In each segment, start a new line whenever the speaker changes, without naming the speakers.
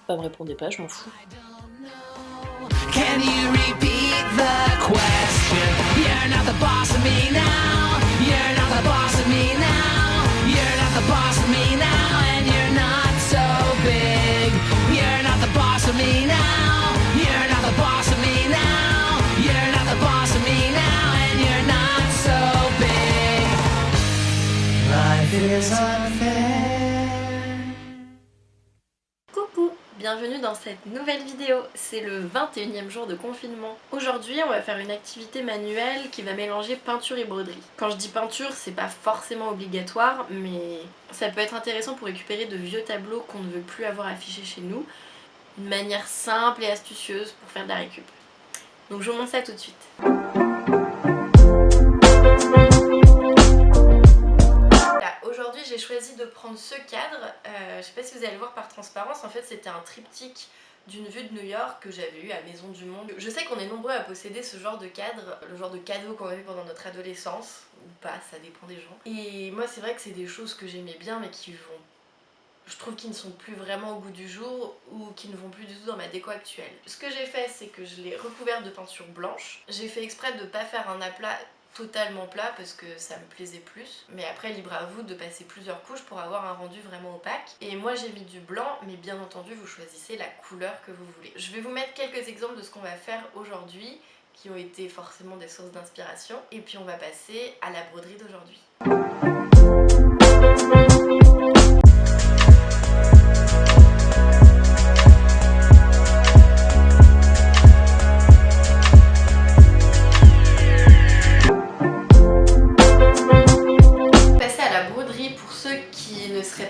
Bah me répondez pas, je m'en fous.
Can you repeat the question? You're not the boss of me now. You're not the boss of me now. You're not the boss of me now. And you're not so big. You're not the boss of me now. You're not the boss of me now. You're not the boss of me now. And you're not so big. Life is unfair.
Coucou, bienvenue dans cette nouvelle vidéo. C'est le 21e jour de confinement. Aujourd'hui, on va faire une activité manuelle qui va mélanger peinture et broderie. Quand je dis peinture, c'est pas forcément obligatoire, mais ça peut être intéressant pour récupérer de vieux tableaux qu'on ne veut plus avoir affichés chez nous. Une manière simple et astucieuse pour faire de la récup. Donc je vous montre ça tout de suite. Aujourd'hui j'ai choisi de prendre ce cadre, je sais pas si vous allez le voir par transparence, en fait c'était un triptyque d'une vue de New York que j'avais eu à Maison du Monde. Je sais qu'on est nombreux à posséder ce genre de cadre, le genre de cadeau qu'on a eu pendant notre adolescence, ou pas, ça dépend des gens. Et moi c'est vrai que c'est des choses que j'aimais bien mais qui vont, je trouve qu'ils ne sont plus vraiment au goût du jour ou qui ne vont plus du tout dans ma déco actuelle. Ce que j'ai fait c'est que je l'ai recouvert de peinture blanche, j'ai fait exprès de ne pas faire un aplat totalement plat parce que ça me plaisait plus, mais après libre à vous de passer plusieurs couches pour avoir un rendu vraiment opaque. Et moi j'ai mis du blanc, mais bien entendu vous choisissez la couleur que vous voulez. Je vais vous mettre quelques exemples de ce qu'on va faire aujourd'hui qui ont été forcément des sources d'inspiration, et puis on va passer à la broderie d'aujourd'hui.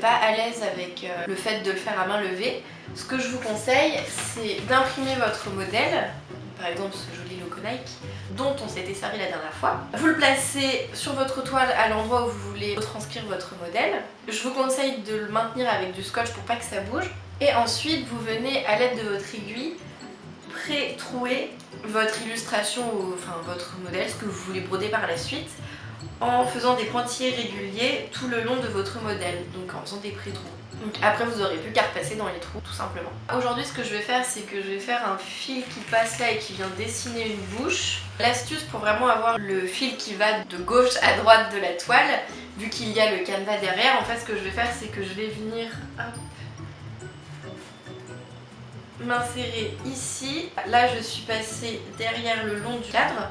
Pas à l'aise avec le fait de le faire à main levée, ce que je vous conseille c'est d'imprimer votre modèle, par exemple ce joli logo Nike dont on s'était servi la dernière fois. Vous le placez sur votre toile à l'endroit où vous voulez retranscrire votre modèle. Je vous conseille de le maintenir avec du scotch pour pas que ça bouge, et ensuite vous venez à l'aide de votre aiguille pré-trouer votre illustration, enfin votre modèle, ce que vous voulez broder par la suite, en faisant des pointillés réguliers tout le long de votre modèle, donc en faisant des pré-trous. Donc après vous aurez plus qu'à repasser dans les trous tout simplement. Aujourd'hui ce que je vais faire c'est que je vais faire un fil qui passe là et qui vient dessiner une bouche. L'astuce pour vraiment avoir le fil qui va de gauche à droite de la toile, vu qu'il y a le canevas derrière, en fait ce que je vais faire c'est que je vais venir m'insérer ici. Là je suis passée derrière le long du cadre.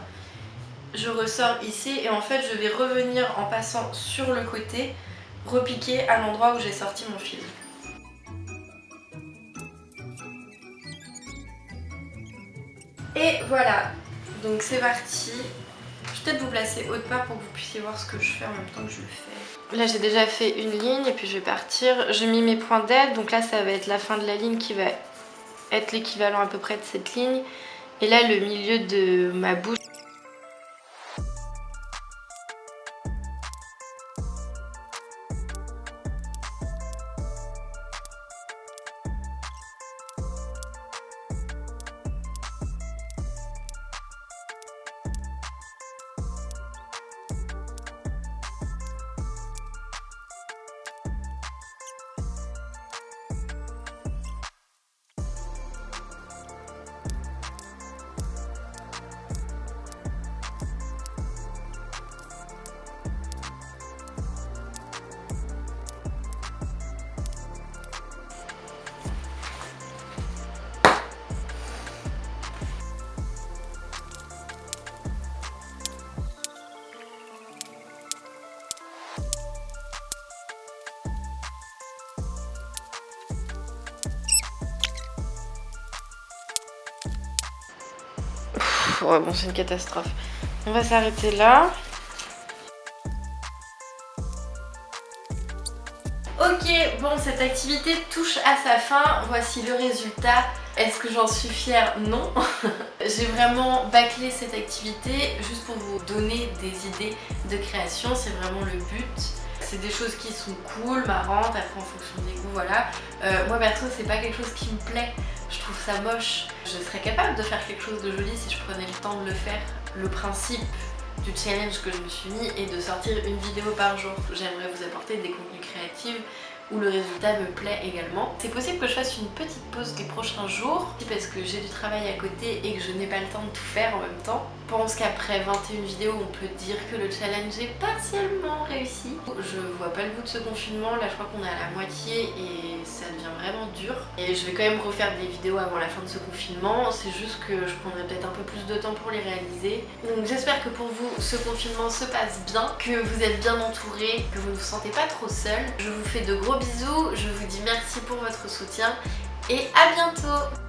Je ressors ici et en fait je vais revenir en passant sur le côté, repiquer à l'endroit où j'ai sorti mon fil. Et voilà, donc c'est parti. Je vais peut-être vous placer autre part pour que vous puissiez voir ce que je fais en même temps que je le fais. Là j'ai déjà fait une ligne et puis je vais partir. J'ai mis mes points d'aide, donc là ça va être la fin de la ligne qui va être l'équivalent à peu près de cette ligne. Et là le milieu de ma bouche. Ouais, bon, c'est une catastrophe. On va s'arrêter là. Ok, bon, cette activité touche à sa fin. Voici le résultat. Est-ce que j'en suis fière? Non. J'ai vraiment bâclé cette activité juste pour vous donner des idées de création. C'est vraiment le but. C'est des choses qui sont cool, marrantes, après en fonction des goûts, voilà. Moi perso, c'est pas quelque chose qui me plaît. Je trouve ça moche. Je serais capable de faire quelque chose de joli si je prenais le temps de le faire. Le principe du challenge que je me suis mis est de sortir une vidéo par jour. J'aimerais vous apporter des contenus créatifs, où le résultat me plaît également. C'est possible que je fasse une petite pause les prochains jours parce que j'ai du travail à côté et que je n'ai pas le temps de tout faire en même temps. Je pense qu'après 21 vidéos on peut dire que le challenge est partiellement réussi. Je vois pas le bout de ce confinement, là je crois qu'on est à la moitié et ça devient vraiment dur. Et je vais quand même refaire des vidéos avant la fin de ce confinement, c'est juste que je prendrai peut-être un peu plus de temps pour les réaliser. Donc j'espère que pour vous ce confinement se passe bien, que vous êtes bien entourés, que vous ne vous sentez pas trop seul. Je vous fais de gros bisous, je vous dis merci pour votre soutien et à bientôt.